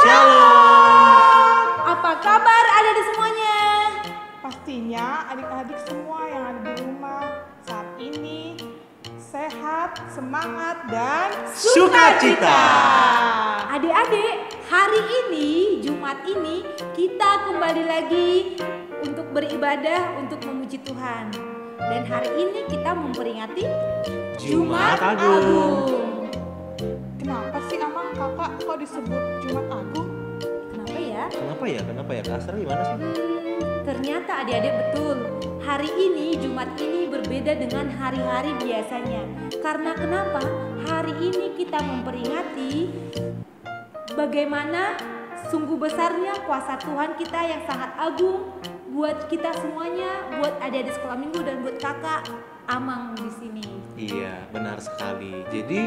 Shalom. Apa kabar adik-adik semuanya? Pastinya adik-adik semua yang ada di rumah saat ini sehat, semangat, dan Sukacita. Adik-adik, hari ini, Jumat ini, kita kembali lagi untuk beribadah, untuk memuji Tuhan. Dan hari ini kita memperingati Jumat Agung. kenapa sih Amang kakak kok disebut Jumat Agung? Kenapa ya? Kenapa ya? Kak Astra gimana sih? Ternyata adik-adik betul. Hari ini, Jumat ini berbeda dengan hari-hari biasanya. Karena kenapa? Hari ini kita memperingati bagaimana sungguh besarnya kuasa Tuhan kita yang sangat agung buat kita semuanya, buat adik-adik sekolah minggu dan buat kakak Amang di sini. Iya, benar sekali. Jadi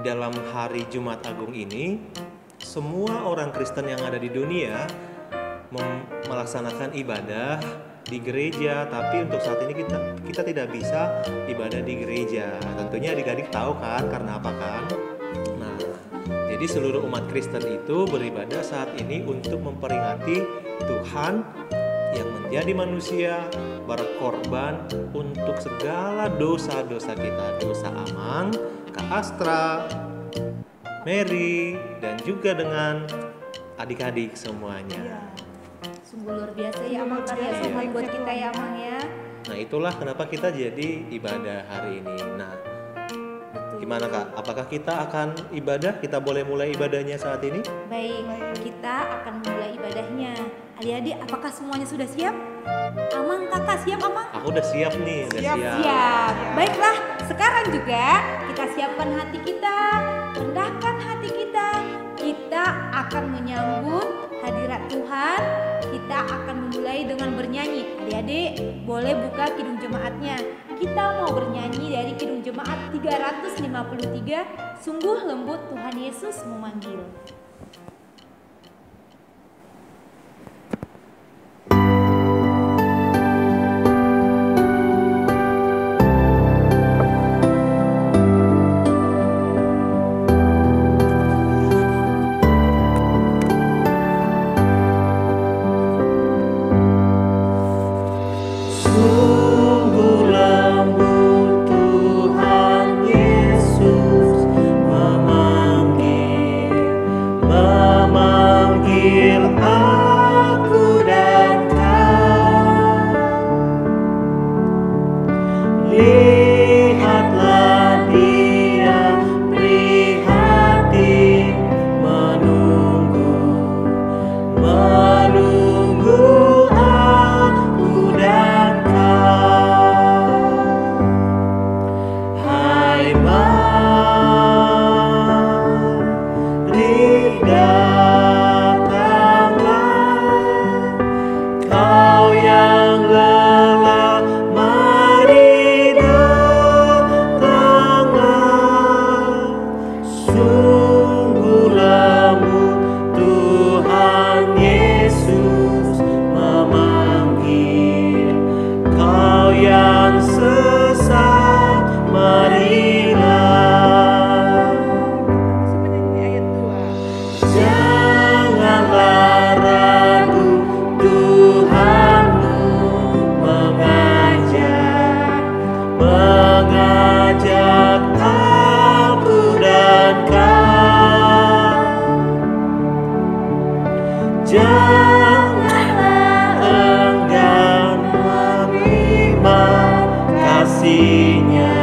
dalam hari Jumat Agung ini, semua orang Kristen yang ada di dunia melaksanakan ibadah di gereja. Tapi untuk saat ini kita tidak bisa ibadah di gereja. Tentunya adik-adik tahu kan karena apa kan? Nah, jadi seluruh umat Kristen itu beribadah saat ini untuk memperingati Tuhan yang menjadi manusia berkorban untuk segala dosa-dosa kita, dosa Amang, Kak Astra, Mary, dan juga dengan adik-adik semuanya. Iya. Sungguh luar biasa ya Amang, karya Iya. Tuhan buat kita ya Amang ya. Nah, itulah kenapa kita jadi ibadah hari ini. Nah, Betul. gimana Kak? Apakah kita akan ibadah? Kita boleh mulai ibadahnya saat ini? Baik, kita akan memulai ibadahnya. Adik-adik, apakah semuanya sudah siap? Amang, kakak siap Amang? Aku udah siap nih, udah Siap. siap. Siap. Baiklah, sekarang juga kita siapkan hati kita, rendahkan hati kita. Kita akan menyambut hadirat Tuhan. Kita akan memulai dengan bernyanyi. Adik-adik, boleh buka kidung jemaatnya. Kita mau bernyanyi dari kidung jemaat 353. Sungguh lembut Tuhan Yesus memanggil. Sungguh lembut Tuhan Yesus memanggil aku dan kau. Lihatlah Dia prihatin menunggu aku dan kau. Hai mari datanglah, kau yang lelah, mari datanglah. Sungguh lembut Tuhan Yesus memanggil, kau yang sesat, marilah. Masih menyanyi ayat 2. Janganlah ragu, Tuhanmu mengajak aku dan kau. Janganlah enggan menerima kasih-Nya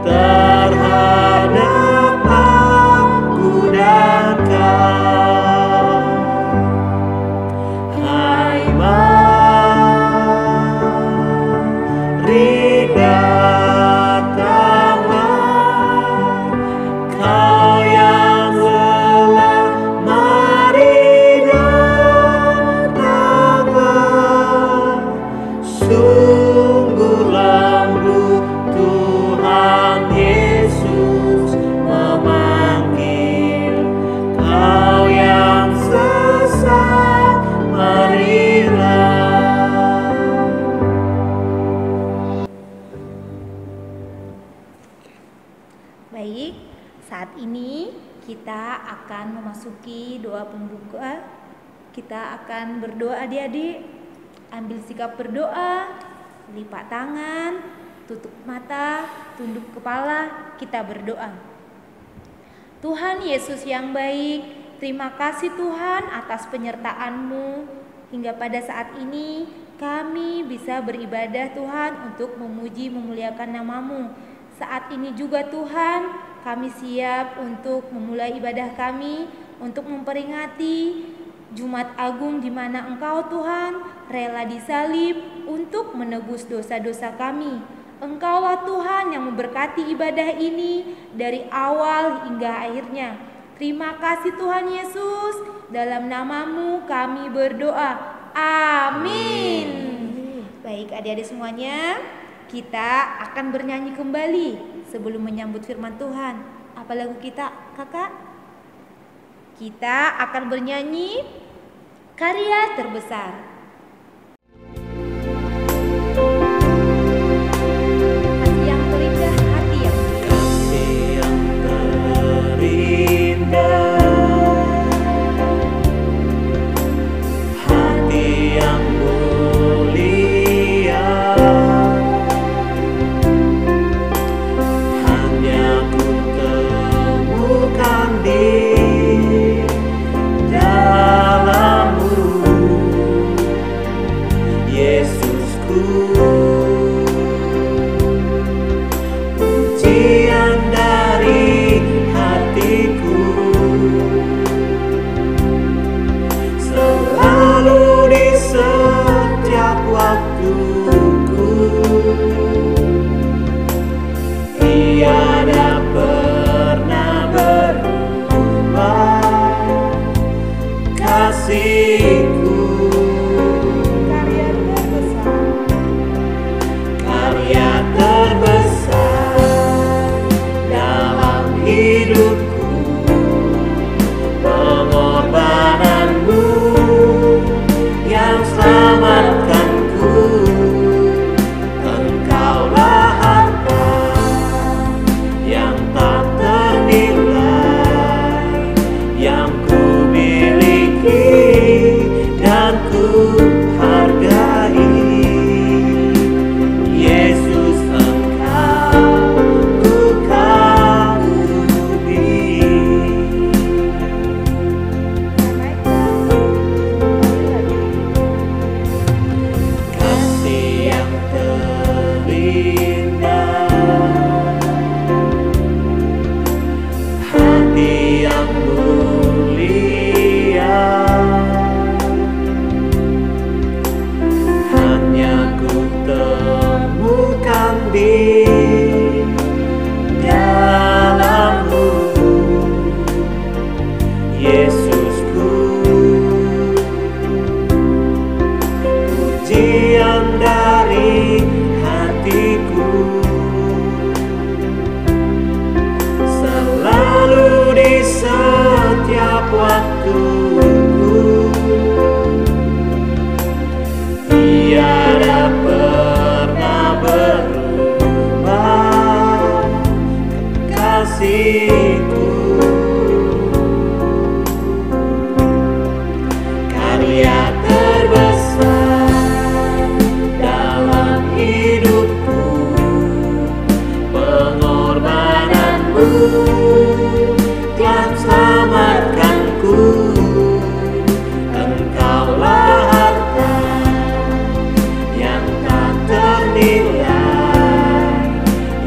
terhadap aku dan kau. Hai mari datanglah, kau yang lelah, mari datanglah. Sungguh lembut Tuhan Yesus memanggil, kau yang sesat, marilah. Baik, saat ini kita akan memasuki doa pembuka. Kita akan berdoa adik-adik. Ambil sikap berdoa, lipat tangan, tutup mata, tunduk kepala, kita berdoa. Tuhan Yesus yang baik, terima kasih Tuhan atas penyertaan-Mu. Hingga pada saat ini kami bisa beribadah Tuhan untuk memuji memuliakan nama-Mu. Saat ini juga Tuhan, kami siap untuk memulai ibadah kami, untuk memperingati Jumat Agung di mana Engkau Tuhan rela disalib untuk menebus dosa-dosa kami. Engkaulah Tuhan yang memberkati ibadah ini dari awal hingga akhirnya. Terima kasih Tuhan Yesus, dalam nama-Mu kami berdoa. Amin. Baik adik-adik semuanya, kita akan bernyanyi kembali sebelum menyambut firman Tuhan. Apa lagu kita, Kakak? Kita akan bernyanyi Karya Terbesar. Hati yang terindah, hati yang terindah, hati yang mulia, hanya ku temukan di dalam-Mu, Yesusku. Pujian dari hatiku selalu di setiap waktuku, tiada pernah berubah kasih-Ku. Karya terbesar, Karya terbesar dalam hidupku, pengorbanan-Mu yang selamatkanku. Engkaulah harta yang tak ternilai, yang ku miliki dan ku hargai. Yesus, Engkau ku kagumi. Kasih yang terindah, hati yang mulia, hanya ku temukan di dalam-Mu, Yesusku. Pujian dari hatiku selalu di setiap waktuku, tiada pernah berubah kasih-Ku. Karya terbesar dalam hidupku, pengorbanan-Mu yang selamatkanku. Engkaulah harta yang tak ternilai,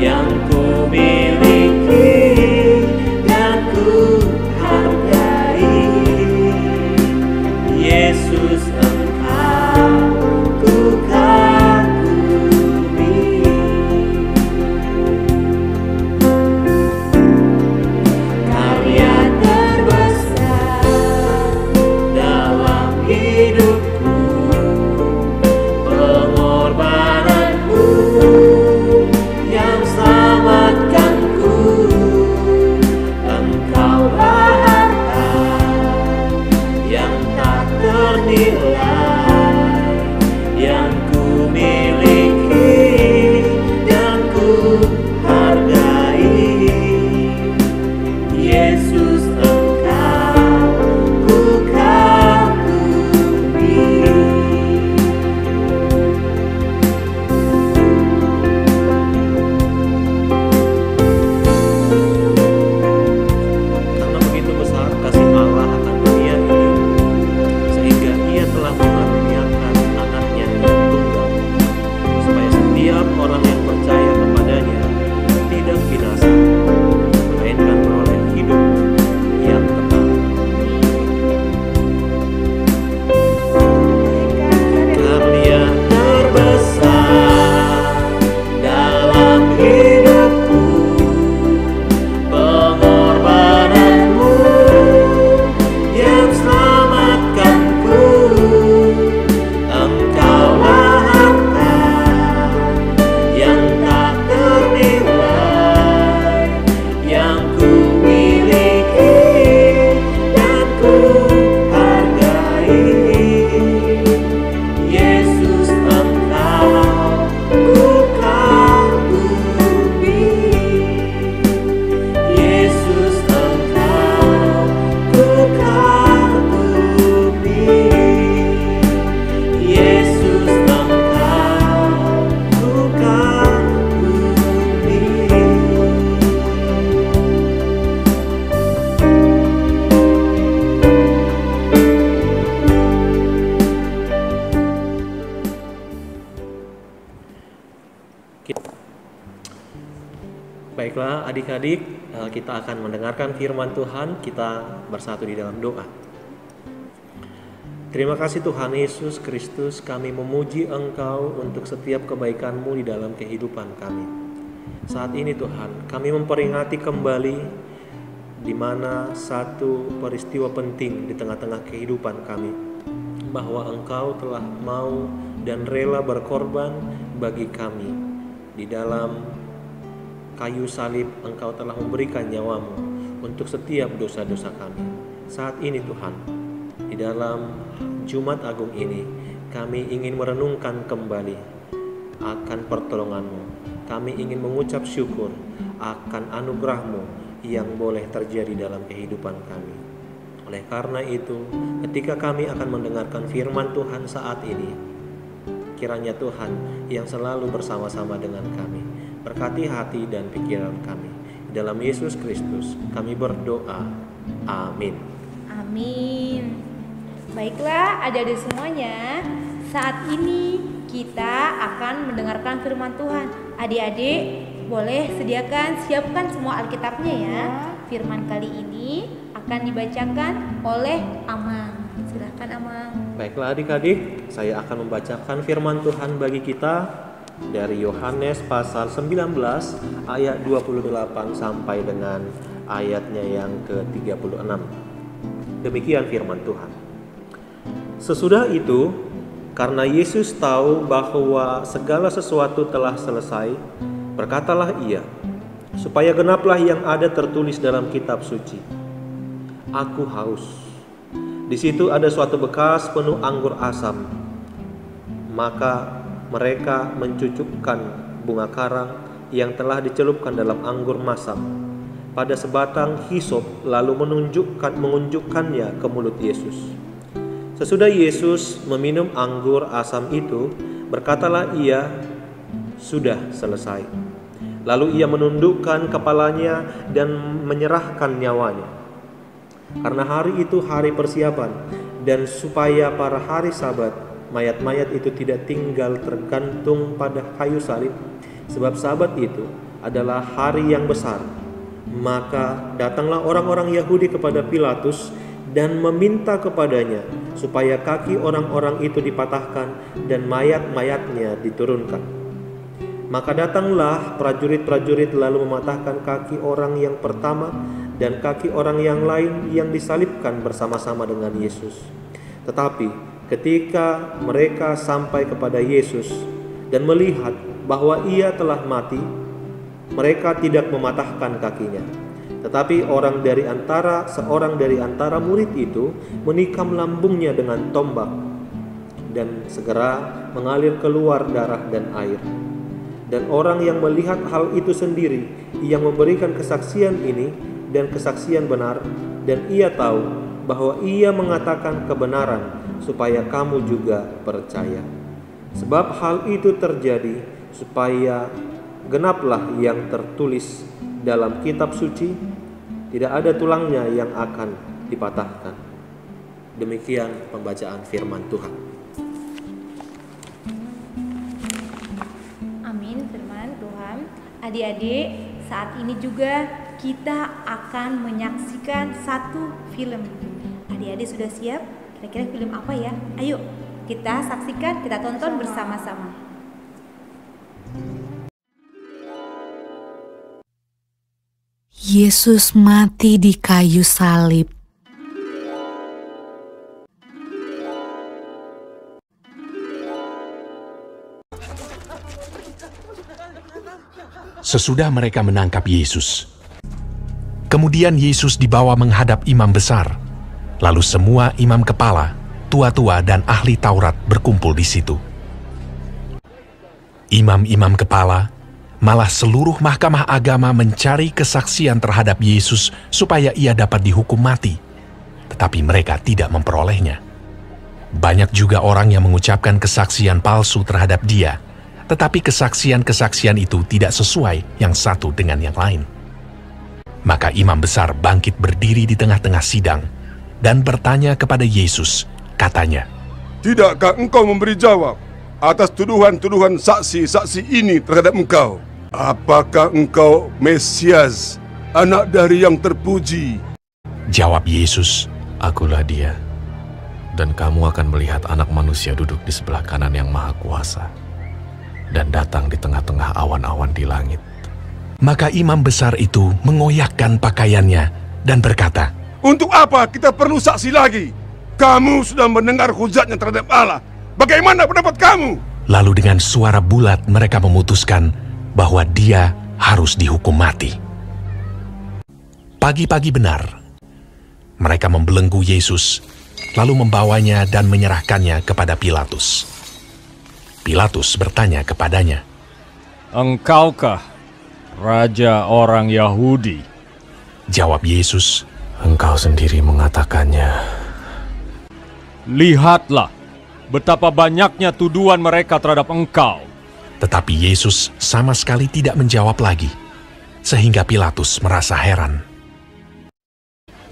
yang ku miliki Baiklah adik-adik, kita akan mendengarkan firman Tuhan. Kita bersatu di dalam doa. Terima kasih Tuhan Yesus Kristus, kami memuji Engkau untuk setiap kebaikan-Mu di dalam kehidupan kami. Saat ini Tuhan, kami memperingati kembali di mana satu peristiwa penting di tengah-tengah kehidupan kami, bahwa Engkau telah mau dan rela berkorban bagi kami. Di dalam kayu salib Engkau telah memberikan nyawa-Mu untuk setiap dosa-dosa kami. Saat ini Tuhan, di dalam Jumat Agung ini, kami ingin merenungkan kembali akan pertolongan-Mu. Kami ingin mengucap syukur akan anugerah-Mu yang boleh terjadi dalam kehidupan kami. Oleh karena itu, ketika kami akan mendengarkan firman Tuhan saat ini, kiranya Tuhan yang selalu bersama-sama dengan kami, berkati hati dan pikiran kami. Dalam Yesus Kristus kami berdoa. Amin. Amin. Baiklah adik-adik semuanya, saat ini kita akan mendengarkan firman Tuhan. Adik-adik boleh siapkan semua Alkitabnya ya. Firman kali ini akan dibacakan oleh Amang. Silakan Amang. Baiklah adik-adik, saya akan membacakan firman Tuhan bagi kita dari Yohanes pasal 19 ayat 28 sampai dengan ayatnya yang ke-36. Demikian firman Tuhan. Sesudah itu, karena Yesus tahu bahwa segala sesuatu telah selesai, berkatalah ia, supaya genaplah yang ada tertulis dalam kitab suci. Aku haus. Di situ ada suatu bekas penuh anggur asam. Maka mereka mencucukkan bunga karang yang telah dicelupkan dalam anggur masam pada sebatang hisop, lalu mengunjukkannya ke mulut Yesus. Sesudah Yesus meminum anggur asam itu, berkatalah ia, sudah selesai. Lalu ia menundukkan kepalanya dan menyerahkan nyawanya. Karena hari itu hari persiapan, dan supaya para hari Sabat mayat-mayat itu tidak tinggal tergantung pada kayu salib, sebab Sabat itu adalah hari yang besar. Maka datanglah orang-orang Yahudi kepada Pilatus dan meminta kepadanya supaya kaki orang-orang itu dipatahkan dan mayat-mayatnya diturunkan. Maka datanglah prajurit-prajurit lalu mematahkan kaki orang yang pertama dan kaki orang yang lain yang disalibkan bersama-sama dengan Yesus. Tetapi ketika mereka sampai kepada Yesus dan melihat bahwa ia telah mati, mereka tidak mematahkan kakinya. Tetapi seorang dari antara murid itu menikam lambungnya dengan tombak, dan segera mengalir keluar darah dan air. Dan orang yang melihat hal itu sendiri, yang memberikan kesaksian ini dan kesaksian benar, dan ia tahu bahwa ia mengatakan kebenaran, supaya kamu juga percaya. Sebab hal itu terjadi supaya genaplah yang tertulis dalam kitab suci, tidak ada tulangnya yang akan dipatahkan. Demikian pembacaan firman Tuhan. Amin firman Tuhan. Adik-adik, saat ini juga kita akan menyaksikan satu film. Adik-adik sudah siap? Kira-kira film apa ya? Ayo kita saksikan, kita tonton bersama-sama. Yesus mati di kayu salib. Sesudah mereka menangkap Yesus, kemudian Yesus dibawa menghadap imam besar. Lalu semua imam kepala, tua-tua dan ahli Taurat berkumpul di situ. Imam-imam kepala, malah seluruh mahkamah agama mencari kesaksian terhadap Yesus supaya ia dapat dihukum mati. Tetapi mereka tidak memperolehnya. Banyak juga orang yang mengucapkan kesaksian palsu terhadap dia, tetapi kesaksian-kesaksian itu tidak sesuai yang satu dengan yang lain. Maka imam besar bangkit berdiri di tengah-tengah sidang dan bertanya kepada Yesus, katanya, "Tidakkah engkau memberi jawab atas tuduhan-tuduhan saksi-saksi ini terhadap engkau?" Apakah engkau Mesias, anak dari yang terpuji? Jawab Yesus, Akulah dia, dan kamu akan melihat Anak Manusia duduk di sebelah kanan yang Maha Kuasa, dan datang di tengah-tengah awan-awan di langit. Maka imam besar itu mengoyakkan pakaiannya dan berkata, Untuk apa kita perlu saksi lagi? Kamu sudah mendengar hujatnya terhadap Allah. Bagaimana pendapat kamu? Lalu dengan suara bulat mereka memutuskan bahwa dia harus dihukum mati. Pagi-pagi benar, mereka membelenggu Yesus, lalu membawanya dan menyerahkannya kepada Pilatus. Pilatus bertanya kepadanya, Engkaukah Raja orang Yahudi? Jawab Yesus, Engkau sendiri mengatakannya. Lihatlah betapa banyaknya tuduhan mereka terhadap engkau. Tetapi Yesus sama sekali tidak menjawab lagi, sehingga Pilatus merasa heran.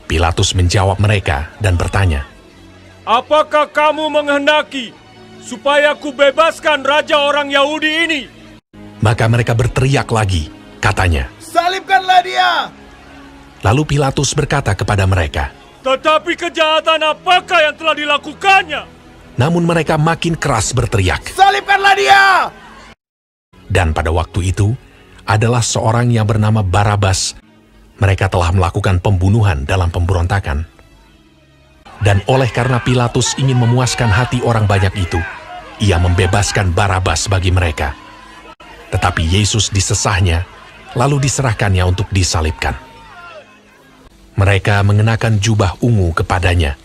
Pilatus menjawab mereka dan bertanya, Apakah kamu menghendaki supaya ku bebaskan Raja orang Yahudi ini? Maka mereka berteriak lagi, katanya, Salibkanlah dia! Lalu Pilatus berkata kepada mereka, Tetapi kejahatan apakah yang telah dilakukannya? namun mereka makin keras berteriak. Salibkanlah dia! Dan pada waktu itu, adalah seorang yang bernama Barabas. Mereka telah melakukan pembunuhan dalam pemberontakan. Dan oleh karena Pilatus ingin memuaskan hati orang banyak itu, ia membebaskan Barabas bagi mereka. Tetapi Yesus disesahnya, lalu diserahkannya untuk disalibkan. Mereka mengenakan jubah ungu kepadanya,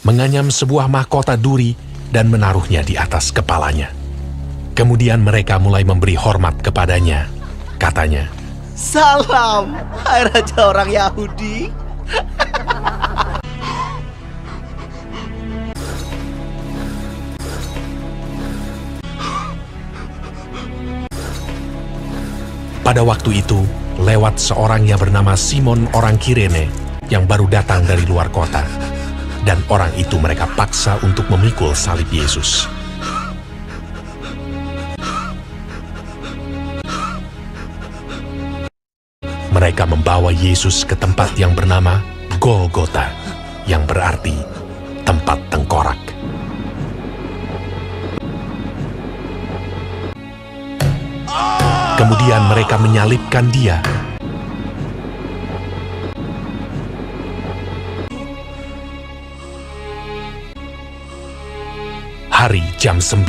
menganyam sebuah mahkota duri dan menaruhnya di atas kepalanya. Kemudian mereka mulai memberi hormat kepadanya. Katanya, Salam, hai Raja orang Yahudi. Pada waktu itu, lewat seorang yang bernama Simon orang Kirene yang baru datang dari luar kota. Dan orang itu mereka paksa untuk memikul salib Yesus. Mereka membawa Yesus ke tempat yang bernama Golgota, yang berarti tempat tengkorak. Kemudian mereka menyalibkan dia. Hari jam 9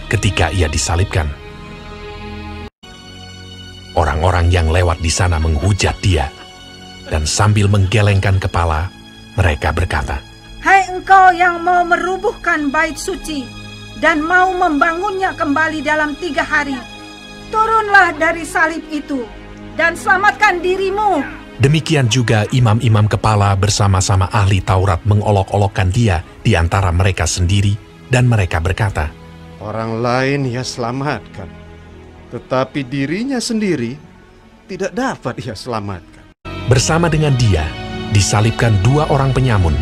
ketika ia disalibkan. Orang-orang yang lewat di sana menghujat dia, dan sambil menggelengkan kepala, mereka berkata, Hai engkau yang mau merubuhkan bait suci dan mau membangunnya kembali dalam 3 hari, turunlah dari salib itu dan selamatkan dirimu. Demikian juga imam-imam kepala bersama-sama ahli Taurat mengolok-olokkan dia di antara mereka sendiri, dan mereka berkata, Orang lain ia selamatkan, tetapi dirinya sendiri tidak dapat ia selamatkan. Bersama dengan dia disalibkan 2 orang penyamun,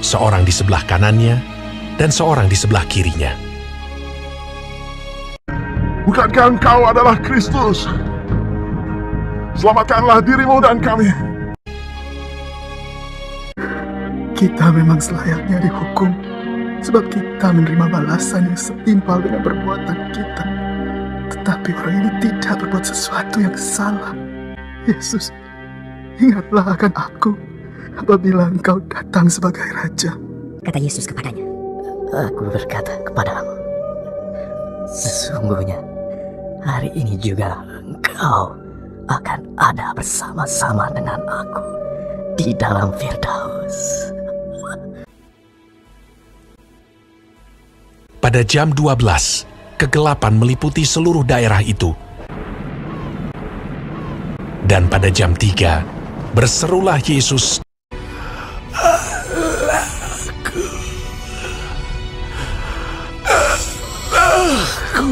seorang di sebelah kanannya dan seorang di sebelah kirinya. Bukankah engkau adalah Kristus? Selamatkanlah dirimu dan kami. Kita memang selayaknya dihukum, sebab kita menerima balasan yang setimpal dengan perbuatan kita. Tetapi orang ini tidak berbuat sesuatu yang salah. Yesus, ingatlah akan aku apabila engkau datang sebagai Raja. Kata Yesus kepadanya, Aku berkata kepadamu, sesungguhnya hari ini juga engkau akan ada bersama-sama dengan aku di dalam Firdaus. Pada jam 12, kegelapan meliputi seluruh daerah itu. Dan pada jam 3, berserulah Yesus, Aku,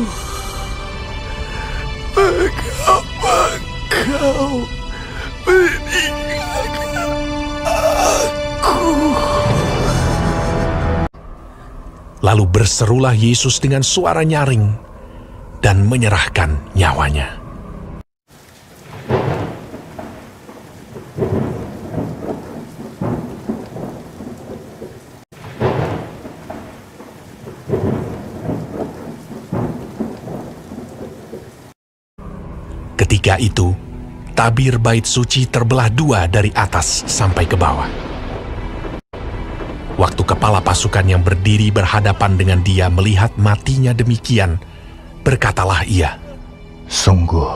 mengapa kau meninggalkan aku? Lalu berserulah Yesus dengan suara nyaring dan menyerahkan nyawanya. Ketika itu, tabir bait suci terbelah dua dari atas sampai ke bawah. Waktu kepala pasukan yang berdiri berhadapan dengan dia melihat matinya demikian, berkatalah ia, "Sungguh,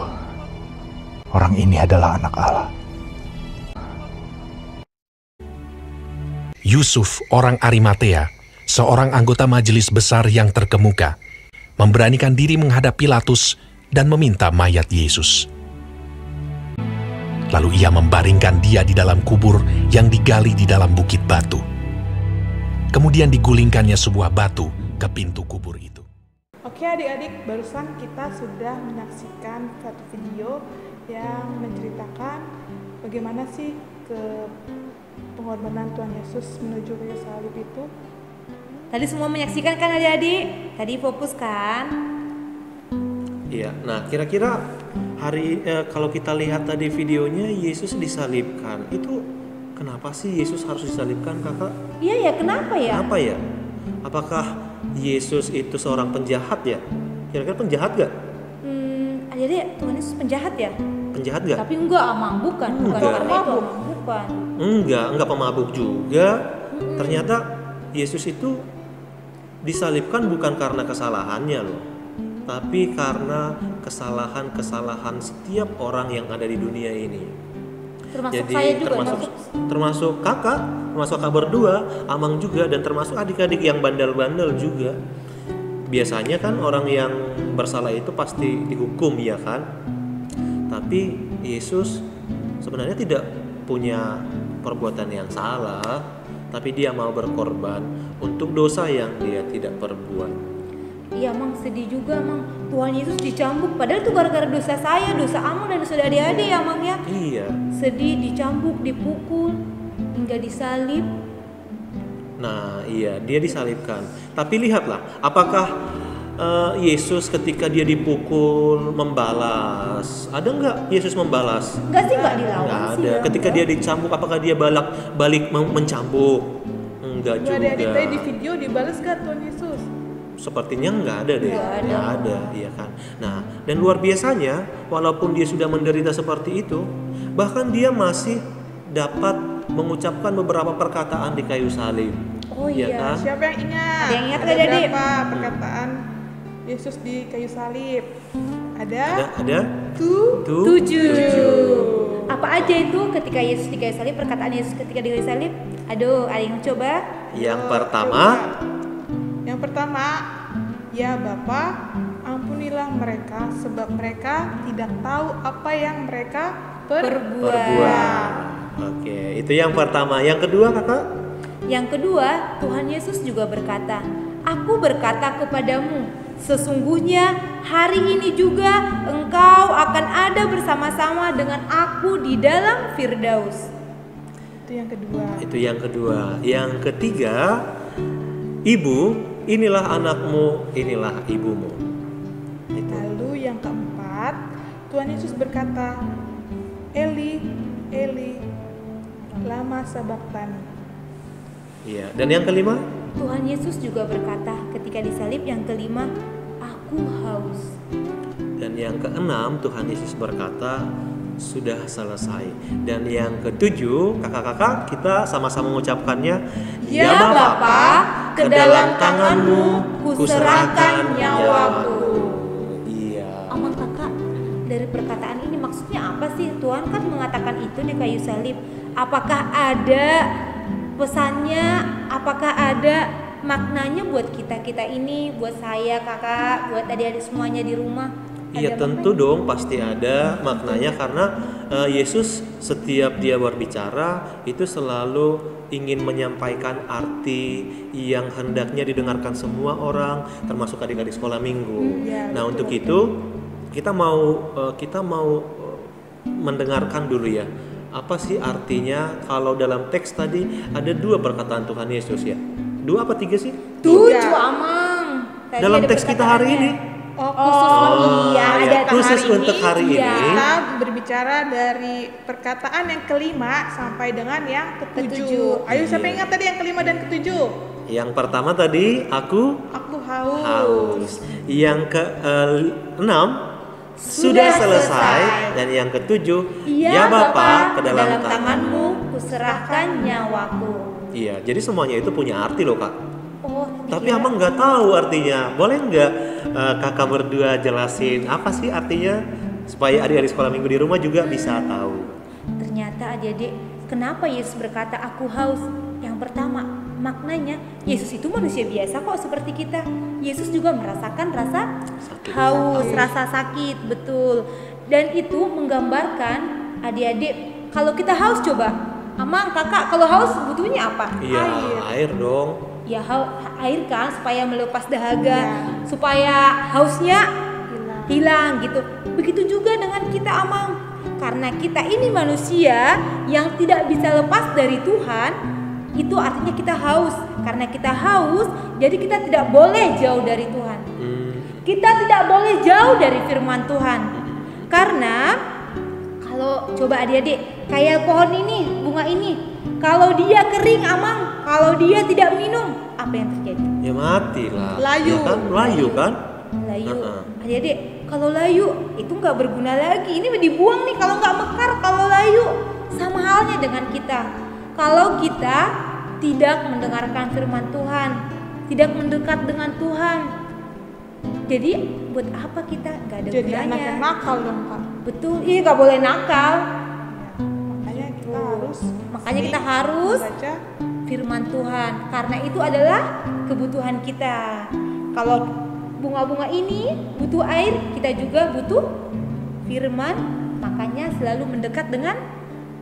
orang ini adalah anak Allah." Yusuf, orang Arimatea, seorang anggota majelis besar yang terkemuka, memberanikan diri menghadap Pilatus dan meminta mayat Yesus. Lalu ia membaringkan dia di dalam kubur yang digali di dalam bukit batu. Kemudian digulingkannya sebuah batu ke pintu kubur itu. Oke adik-adik, barusan kita sudah menyaksikan satu video yang menceritakan bagaimana sih pengorbanan Tuhan Yesus menuju kayu salib itu. Tadi semua menyaksikan kan adik-adik? Tadi fokus kan? Iya, nah kira-kira kalau kita lihat tadi videonya Yesus disalibkan, itu kenapa sih Yesus harus disalibkan, kakak? Iya ya, kenapa ya? Kenapa ya? Apakah Yesus itu seorang penjahat ya? Kira-kira penjahat gak? Adik-adik, Tuhan Yesus penjahat ya? Penjahat gak? Tapi enggak, bukan karena itu, bukan. Enggak pemabuk juga. Ternyata Yesus itu disalibkan bukan karena kesalahannya loh, tapi karena kesalahan-kesalahan setiap orang yang ada di dunia ini. Termasuk jadi saya juga, termasuk kakak berdua, Amang juga, dan termasuk adik-adik yang bandel-bandel juga. Biasanya kan orang yang bersalah itu pasti dihukum ya kan. Tapi Yesus sebenarnya tidak punya perbuatan yang salah, tapi dia mau berkorban untuk dosa yang dia tidak perbuat. Iya Mang, sedih juga Mang, Tuhan Yesus dicambuk, padahal itu gara-gara dosa saya, dosa Amang dan dosa adik-adik ya Mang ya. Iya. Sedih, dicambuk, dipukul, hingga disalib. Nah iya, dia disalibkan. Tapi lihatlah, apakah Yesus ketika dia dipukul membalas? Ada nggak Yesus membalas? Enggak sih, nggak dilawan. Nggak ada. Ketika dia dicambuk, apakah dia balik mencambuk? Enggak juga. Nggak ada di video dibalas gak Tuhan Yesus? Sepertinya nggak ada deh, nggak ada, iya kan. Nah, dan luar biasanya, walaupun dia sudah menderita seperti itu, bahkan dia masih dapat mengucapkan beberapa perkataan di kayu salib. Oh iya, kan? Siapa yang ingat? Ada yang ingat ada berapa perkataan Yesus di kayu salib? Ada 7. Apa aja itu ketika Yesus di kayu salib, perkataan Yesus ketika di kayu salib? Aduh, ada yang coba? Yang pertama, ya Bapa, ampunilah mereka sebab mereka tidak tahu apa yang mereka perbuat. Oke, itu yang pertama. Yang kedua, kakak? Yang kedua, Tuhan Yesus juga berkata, "Aku berkata kepadamu, sesungguhnya hari ini juga engkau akan ada bersama-sama dengan aku di dalam Firdaus." Itu yang kedua. Yang ketiga, Ibu, inilah anakmu, inilah ibumu. Lalu yang keempat, Tuhan Yesus berkata, "Eli, Eli, lama sabachthani." Iya, dan yang kelima? Tuhan Yesus juga berkata ketika disalib, yang kelima, "Aku haus." Dan yang keenam, Tuhan Yesus berkata, "Sudah selesai." Dan yang ketujuh, kakak-kakak, kita sama-sama mengucapkannya, "Ya Bapa, ke dalam tanganmu kuserahkan nyawaku." Iya. Amang kakak, dari perkataan ini maksudnya apa sih? Tuhan kan mengatakan itu di kayu salib. Apakah ada pesannya? Apakah ada maknanya buat kita ini, buat saya kakak, buat adik-adik semuanya di rumah? Iya tentu dong, pasti ada maknanya, karena Yesus setiap dia berbicara itu selalu ingin menyampaikan arti yang hendaknya didengarkan semua orang, termasuk adik-adik sekolah minggu. Nah untuk itu kita mau mendengarkan dulu ya, apa sih artinya kalau dalam teks tadi ada 2 perkataan Tuhan Yesus ya? 2 apa 3 sih? 7 Amang. Tadi dalam teks kita hari ini. Khusus untuk hari ini. Kita berbicara dari perkataan yang kelima sampai dengan yang ketujuh. Ayo siapa yang ingat tadi yang kelima dan ketujuh? Yang pertama tadi aku haus. Yang ke-6 sudah selesai. Dan yang ketujuh, ya Bapa, ke dalam tanganmu kuserahkan nyawaku. Iya, jadi semuanya itu punya arti loh Kak. Oh, tapi Amang nggak tahu artinya. Boleh nggak kakak berdua jelasin apa sih artinya supaya adik-adik sekolah minggu di rumah juga bisa tahu. Ternyata adik-adik, kenapa Yesus berkata aku haus? Yang pertama, maknanya Yesus itu manusia biasa kok seperti kita. Yesus juga merasakan rasa haus, rasa sakit, betul. Dan itu menggambarkan adik-adik, kalau kita haus coba. Amang, kakak, kalau haus butuhnya apa? Iya, air dong. Ya air kan, supaya melepas dahaga, supaya hausnya hilang gitu. Begitu juga dengan kita Amang. Karena kita ini manusia yang tidak bisa lepas dari Tuhan, itu artinya kita haus. Karena kita haus, jadi kita tidak boleh jauh dari Tuhan. Kita tidak boleh jauh dari firman Tuhan. Karena kalau coba adik-adik, kayak pohon ini, bunga ini, kalau dia kering Amang, kalau dia tidak minum, apa yang terjadi? Ya mati lah. Layu. Ya kan? Layu kan? Layu. Adik-adik, kalau layu itu nggak berguna lagi. Ini dibuang nih kalau nggak mekar, kalau layu. Sama halnya dengan kita. Kalau kita tidak mendengarkan firman Tuhan, tidak mendekat dengan Tuhan, jadi buat apa kita? Nggak ada jadi gunanya. Anak yang nakal dong Kak. Betul, iya nggak boleh nakal. Makanya kita harus baca firman Tuhan, karena itu adalah kebutuhan kita. Kalau bunga-bunga ini butuh air, kita juga butuh firman, makanya selalu mendekat dengan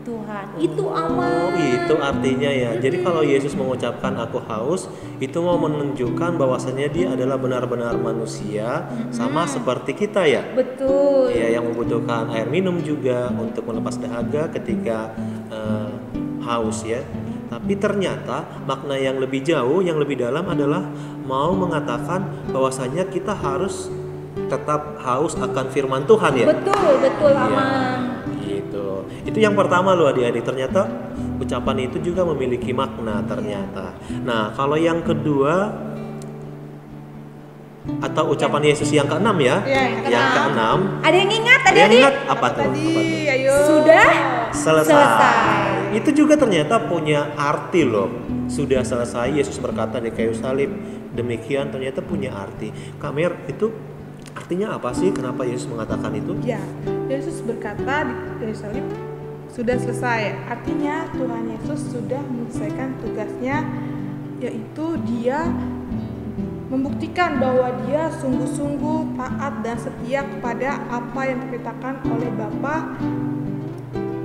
Tuhan. Itu Amang. Itu artinya ya. Jadi kalau Yesus mengucapkan aku haus, itu mau menunjukkan bahwasannya dia adalah benar-benar manusia, sama seperti kita ya. Betul. Ya, yang membutuhkan air minum juga untuk melepas dahaga ketika haus ya. Tapi ternyata makna yang lebih jauh, yang lebih dalam adalah mau mengatakan bahwasanya kita harus tetap haus akan firman Tuhan ya. Betul Amang. Gitu. Itu yang pertama loh adik-adik, ternyata ucapan itu juga memiliki makna ternyata. Nah, kalau yang kedua atau ucapan Yesus yang keenam ya. Yang keenam. Ada yang ingat adik-adik? Apa tuh? Ayo. Sudah selesai. Itu juga ternyata punya arti loh. Sudah selesai, Yesus berkata di kayu salib. Demikian ternyata punya arti. Kamer, itu artinya apa sih? Kenapa Yesus mengatakan itu? Ya, Yesus berkata di kayu salib sudah selesai. Artinya Tuhan Yesus sudah menyelesaikan tugasnya, yaitu dia membuktikan bahwa dia sungguh-sungguh taat dan setia kepada apa yang diperintahkan oleh Bapa.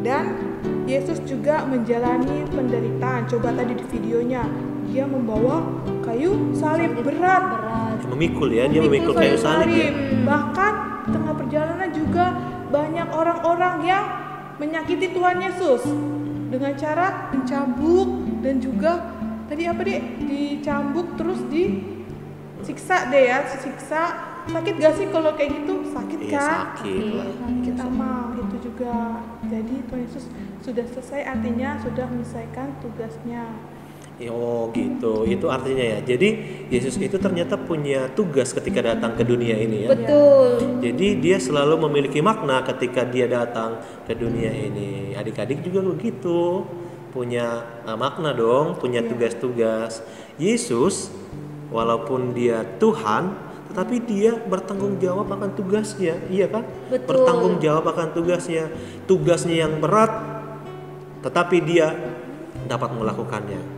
Dan Yesus juga menjalani penderitaan. Coba tadi di videonya, dia membawa kayu salib berat. Memikul ya, dia memikul kayu salib ya. Bahkan di tengah perjalanan juga banyak orang-orang yang menyakiti Tuhan Yesus dengan cara mencambuk dan juga tadi apa deh, dicambuk terus disiksa deh ya, disiksa. Sakit gak sih kalau kayak gitu? Sakit kan? Sakit Amang itu juga. Jadi Tuhan Yesus sudah selesai, artinya sudah menyelesaikan tugasnya. Oh gitu, itu artinya ya. Jadi Yesus itu ternyata punya tugas ketika datang ke dunia ini ya. Betul. Jadi dia selalu memiliki makna ketika dia datang ke dunia ini. Adik-adik juga begitu, punya makna dong, punya tugas-tugas. Yesus walaupun dia Tuhan, tetapi dia bertanggung jawab akan tugasnya, iya kan? Betul. Bertanggung jawab akan tugasnya yang berat, tetapi dia dapat melakukannya.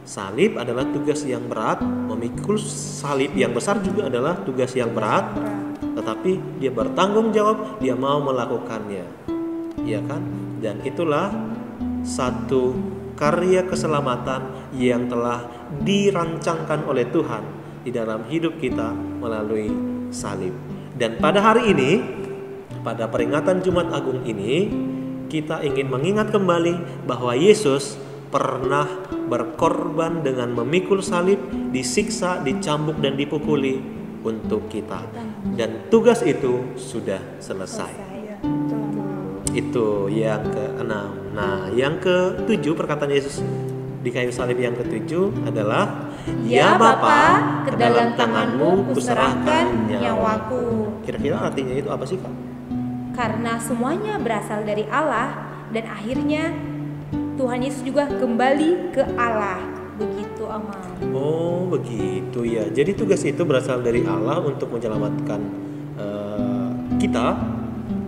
Salib adalah tugas yang berat, memikul salib yang besar juga adalah tugas yang berat, tetapi dia bertanggung jawab, dia mau melakukannya, iya kan? Dan itulah satu karya keselamatan yang telah dirancangkan oleh Tuhan di dalam hidup kita melalui salib. Dan pada hari ini, pada peringatan Jumat Agung ini, kita ingin mengingat kembali bahwa Yesus pernah berkorban dengan memikul salib, disiksa, dicambuk dan dipukuli untuk kita. Dan tugas itu sudah selesai. Itu yang ke-6. Nah, yang ke-7 perkataan Yesus di kayu salib yang ke-7 adalah, ya Bapa, ke dalam tanganmu kuserahkan nyawaku. Kira-kira artinya itu apa sih, Kak? Karena semuanya berasal dari Allah dan akhirnya Tuhan Yesus juga kembali ke Allah. Begitu, Amang. Oh, begitu ya. Jadi tugas itu berasal dari Allah untuk menyelamatkan kita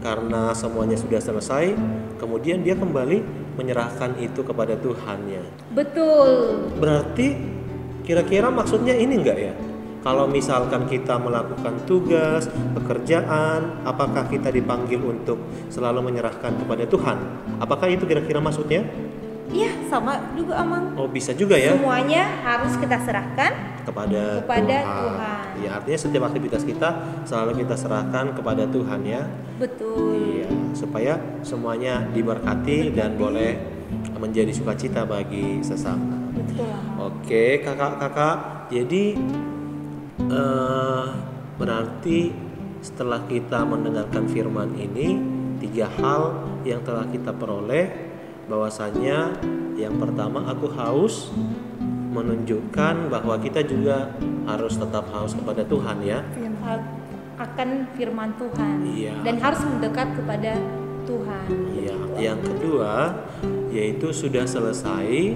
karena semuanya sudah selesai. Kemudian dia kembali menyerahkan itu kepada Tuhannya. Betul. Berarti kira-kira maksudnya ini enggak ya? Kalau misalkan kita melakukan tugas, pekerjaan, apakah kita dipanggil untuk selalu menyerahkan kepada Tuhan? Apakah itu kira-kira maksudnya? Iya, sama juga, Amang. Oh, bisa juga ya. Semuanya harus kita serahkan kepada Tuhan. Ya, artinya setiap aktivitas kita selalu kita serahkan kepada Tuhan ya. Betul. Iya, supaya semuanya diberkati dan boleh menjadi sukacita bagi sesama. Betul. Oke, kakak-kakak. Jadi berarti setelah kita mendengarkan firman ini, 3 hal yang telah kita peroleh, bahwasanya yang pertama aku haus, menunjukkan bahwa kita juga harus tetap haus kepada Tuhan ya, akan firman Tuhan. Iya. Dan harus mendekat kepada Tuhan. Iya. Yang kedua yaitu sudah selesai,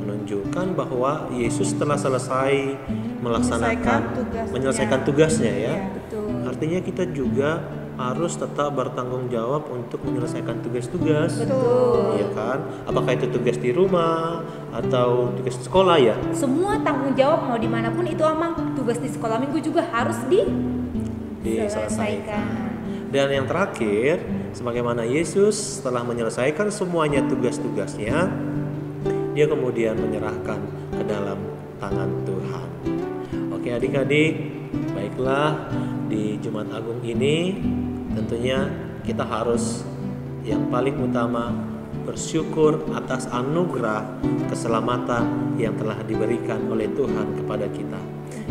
menunjukkan bahwa Yesus telah selesai menyelesaikan tugasnya ya. Betul. Artinya kita juga harus tetap bertanggung jawab untuk menyelesaikan tugas-tugas. Betul. Iya kan? Apakah itu tugas di rumah atau tugas di sekolah ya? Semua tanggung jawab mau dimanapun itu, Amang. Tugas di sekolah minggu juga harus diselesaikan. Dan yang terakhir, sebagaimana Yesus setelah menyelesaikan semuanya tugas-tugasnya, dia kemudian menyerahkan ke dalam tangan Tuhan. Oke adik-adik, baiklah di Jumat Agung ini tentunya kita harus yang paling utama bersyukur atas anugerah keselamatan yang telah diberikan oleh Tuhan kepada kita.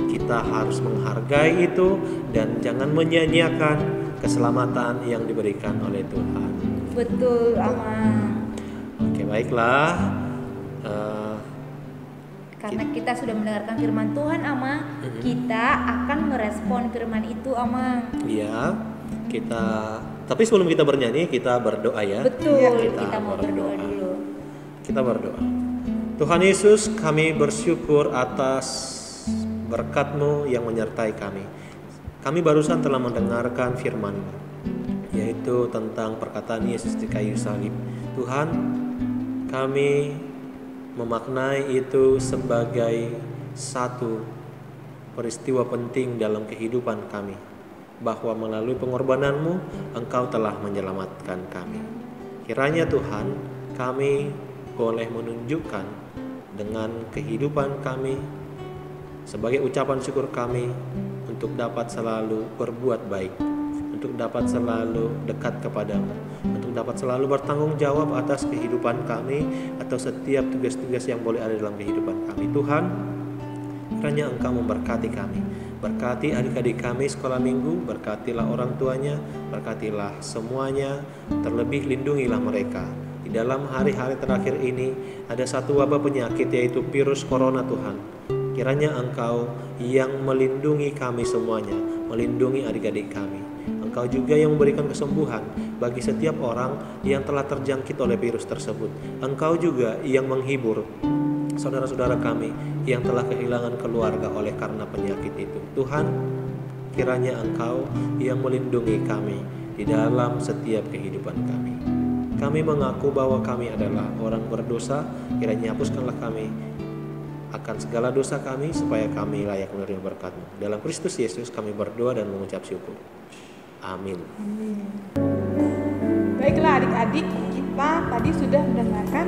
Kita harus menghargai itu dan jangan menyia-nyiakan keselamatan yang diberikan oleh Tuhan. Betul, Amang. Oke, baiklah. Karena kita sudah mendengarkan firman Tuhan, Amang, kita akan merespon firman itu, Amang. Iya, tapi sebelum kita bernyanyi, kita berdoa ya. Betul, kita mau berdoa dulu. Kita berdoa. Tuhan Yesus, kami bersyukur atas berkat-Mu yang menyertai kami. Kami barusan telah mendengarkan firman-Mu, yaitu tentang perkataan Yesus di kayu salib. Tuhan, kami memaknai itu sebagai satu peristiwa penting dalam kehidupan kami, bahwa melalui pengorbanan-Mu Engkau telah menyelamatkan kami. Kiranya Tuhan, kami boleh menunjukkan dengan kehidupan kami sebagai ucapan syukur kami untuk dapat selalu berbuat baik, untuk dapat selalu dekat kepadamu, untuk dapat selalu bertanggung jawab atas kehidupan kami atau setiap tugas-tugas yang boleh ada dalam kehidupan kami. Tuhan, kiranya Engkau memberkati kami, berkati adik-adik kami sekolah minggu, berkatilah orang tuanya, berkatilah semuanya, terlebih lindungilah mereka. Di dalam hari-hari terakhir ini ada satu wabah penyakit, yaitu virus corona. Tuhan, kiranya Engkau yang melindungi kami semuanya, melindungi adik-adik kami. Engkau juga yang memberikan kesembuhan bagi setiap orang yang telah terjangkit oleh virus tersebut. Engkau juga yang menghibur saudara-saudara kami yang telah kehilangan keluarga oleh karena penyakit itu. Tuhan, kiranya Engkau yang melindungi kami di dalam setiap kehidupan kami. Kami mengaku bahwa kami adalah orang berdosa. Kiranya hapuskanlah kami akan segala dosa kami, supaya kami layak menerima berkat-Mu. Dalam Kristus Yesus kami berdoa dan mengucap syukur. Amin. Baiklah adik-adik, kita tadi sudah mendengarkan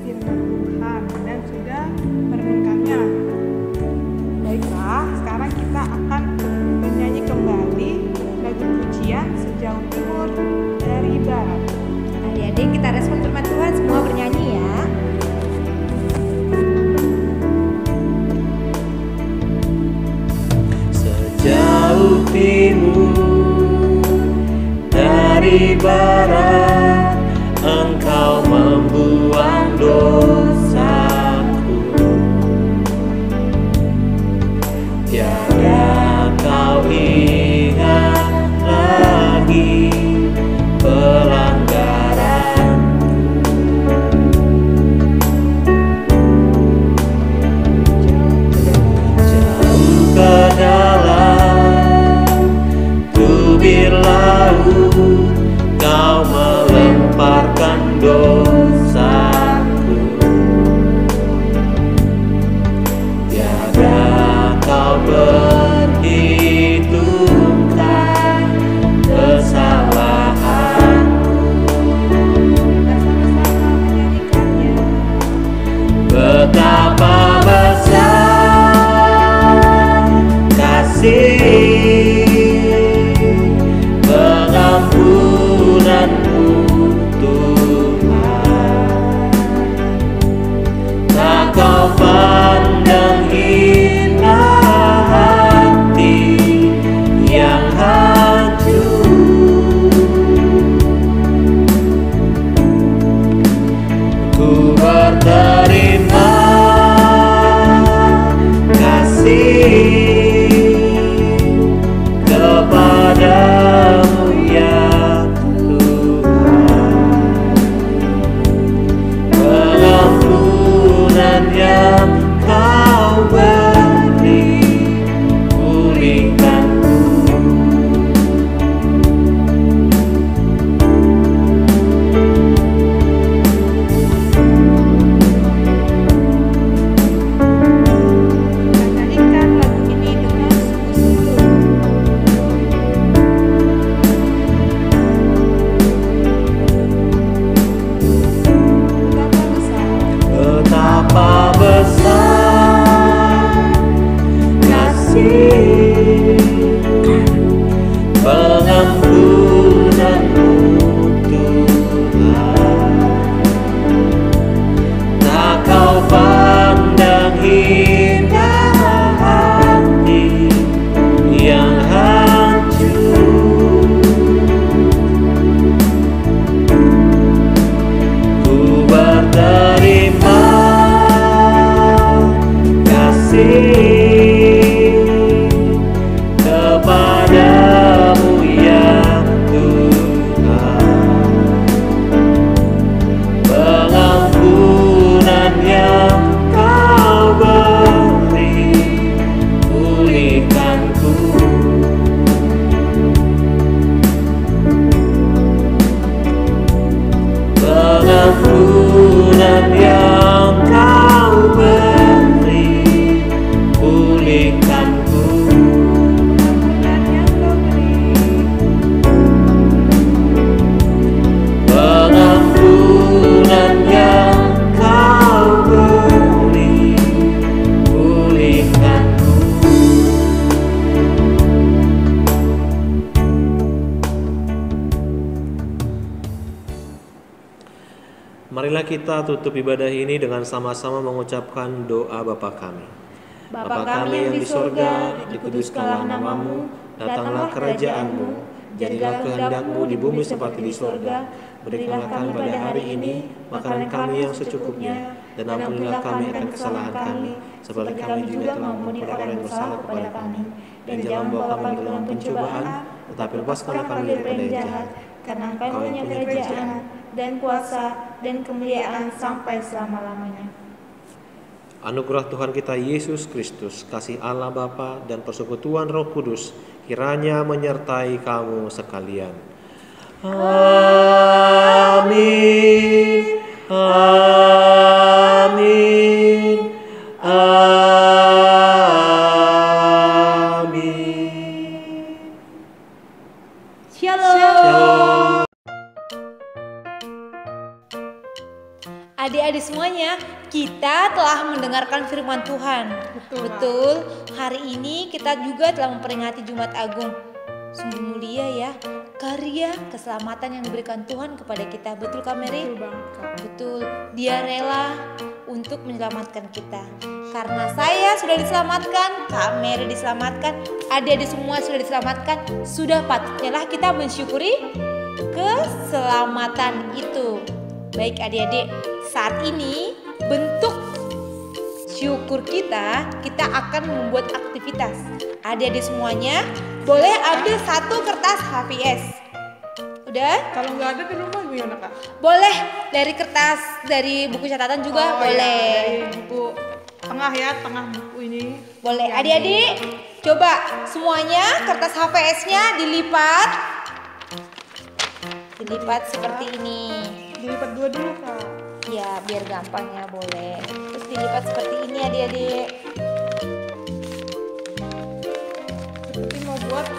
firman Tuhan dan sudah merenungkannya. Baiklah, sekarang kita akan bernyanyi kembali lagu pujian Sejauh Timur dari Barat. Adik-adik, kita respon firman Tuhan, semua bernyanyi ya. Sejauh timur dari barat, Engkau membuang dosaku. Tiada Kau ingat Pengampunan yang kau beri, pulihkanku. Pengampunan yang kau beri, pulihkanku. Marilah kita tutup ibadah ini dengan sama-sama mengucapkan doa Bapa kami. Bapa kami yang di sorga, dikuduskanlah namamu, datanglah kerajaanmu, jadilah kehendak-Mu di bumi seperti di sorga. Berikanlah kami pada hari ini makanan kami yang secukupnya, dan ampunilah kami akan kesalahan kami, seperti kami juga mengampuni orang yang bersalah kepada kami. Dan jangan bawa kami ke dalam pencobaan, tetapi lepaskanlah kami daripada yang jahat. Karena Engkau punya kerajaan dan kuasa dan kemuliaan sampai selama-lamanya. Anugerah Tuhan kita Yesus Kristus, kasih Allah Bapa dan persekutuan Roh Kudus kiranya menyertai kamu sekalian. Amin. Amin. Amin. Shalom. Adik-adik semuanya, kita telah mendengarkan firman Tuhan. Betul. Hari ini kita juga telah memperingati Jumat Agung. Sungguh mulia ya, karya keselamatan yang diberikan Tuhan kepada kita. Betul Kak Mary? Betul. Dia rela untuk menyelamatkan kita. Karena saya sudah diselamatkan, Kak Mary diselamatkan, adik-adik semua sudah diselamatkan. Sudah patutnya lah kita mensyukuri keselamatan itu. Baik adik-adik, saat ini bentuk syukur kita akan membuat aktivitas. Adik-adik semuanya boleh ambil satu kertas HVS. Udah? Kalau nggak ada di rumah gimana Kak? Boleh dari kertas, dari buku catatan juga boleh. Ya, dari buku tengah ya, tengah buku ini. Boleh. Adik-adik, coba semuanya kertas HVS-nya dilipat. Dilipat seperti ini. Dilipat dua dulu Kak. Ya, biar gampang ya, boleh. Terus dilipat seperti ini adik-adik. Seperti mau buat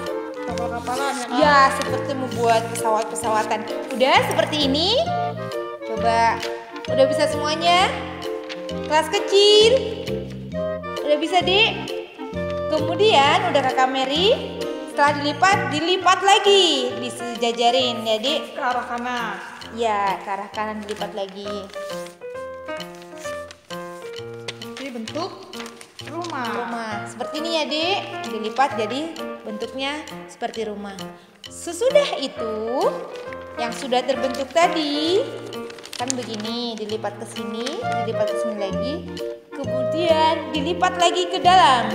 kapal-kapalan ya Kak? Ya, seperti mau buat pesawat-pesawatan. Udah seperti ini. Coba, udah bisa semuanya? Kelas kecil. Udah bisa, Dik? Kemudian udah Kakak Mary. Setelah dilipat lagi, disejajarin ya, Dik. Ke arah kanan. Ya, ke arah kanan dilipat lagi. Ini bentuk rumah. Rumah. Seperti ini ya, Dik. Dilipat jadi bentuknya seperti rumah. Sesudah itu, yang sudah terbentuk tadi kan begini, dilipat ke sini, dilipat ke sini lagi. Kemudian dilipat lagi ke dalam.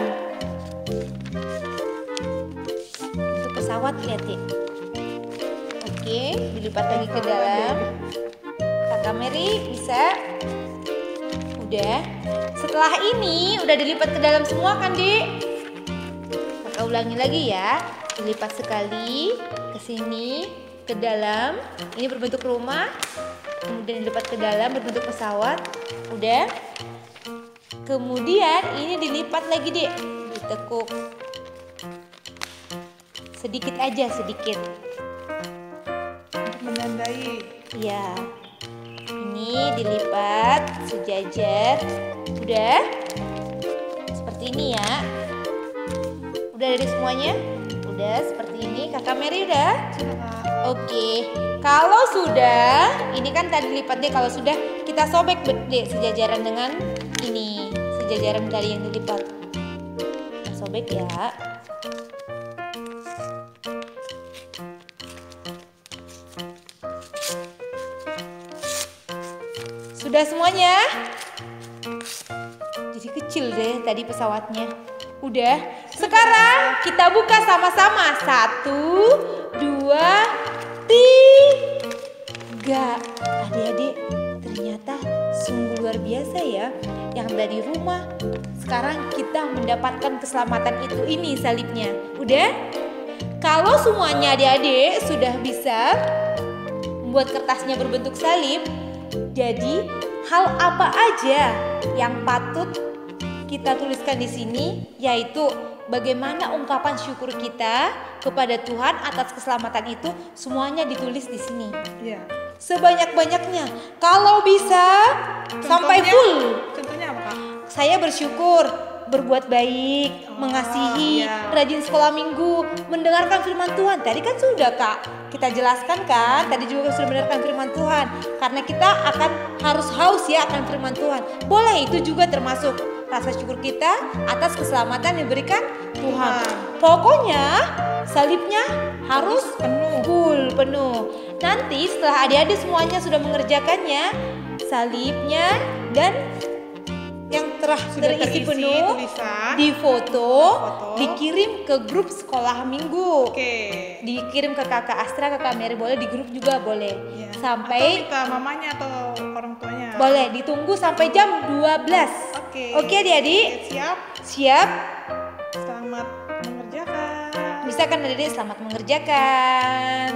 Untuk pesawat lihat, Dik. Oke, dilipat lagi ke dalam. Kakak Mary bisa? Udah. Setelah ini udah dilipat ke dalam semua kan, Dik? Kakak ulangi lagi ya. Dilipat sekali ke sini, ke dalam. Ini berbentuk rumah. Kemudian dilipat ke dalam berbentuk pesawat. Udah. Kemudian ini dilipat lagi, Dik. Ditekuk. Sedikit aja, sedikit. Menandai. Ya, ini dilipat sejajar. Udah seperti ini ya. Udah dari semuanya? Udah seperti ini. Kakak Mary udah? Oke. Kalau sudah, ini kan tadi lipatnya. Kalau sudah, kita sobek deh sejajaran dengan ini, sejajaran tadi yang dilipat. Kita sobek ya. Sudah semuanya? Jadi kecil deh tadi pesawatnya. Udah. Sekarang kita buka sama-sama. 1, 2, 3. Adik-adik, ternyata sungguh luar biasa ya. Yang dari rumah, sekarang kita mendapatkan keselamatan itu. Ini salibnya. Udah? Kalau semuanya adik-adik sudah bisa membuat kertasnya berbentuk salib, Jadi, hal apa aja yang patut kita tuliskan di sini, yaitu bagaimana ungkapan syukur kita kepada Tuhan atas keselamatan itu, semuanya ditulis di sini. Iya. Sebanyak-banyaknya. Kalau bisa sampai full. Contohnya apa, Kak? Saya bersyukur, berbuat baik, mengasihi, rajin sekolah minggu, mendengarkan firman Tuhan. Tadi kan sudah, Kak, kita jelaskan kan, tadi juga sudah mendengarkan firman Tuhan. Karena kita akan harus haus ya akan firman Tuhan. Boleh, itu juga termasuk rasa syukur kita atas keselamatan yang diberikan Tuhan. Pokoknya salibnya harus penuh. Nanti setelah adik-adik semuanya sudah mengerjakannya, salibnya dan yang terisi penuh, tulisan, difoto, dikirim ke grup sekolah minggu. Dikirim ke kakak Astra, kakak Mary, boleh di grup juga boleh. Sampai atau minta mamanya atau orang tuanya. Boleh, ditunggu sampai jam 12. Oke adik-adik? Siap? Selamat mengerjakan. Bisa kan adik-adik, selamat mengerjakan.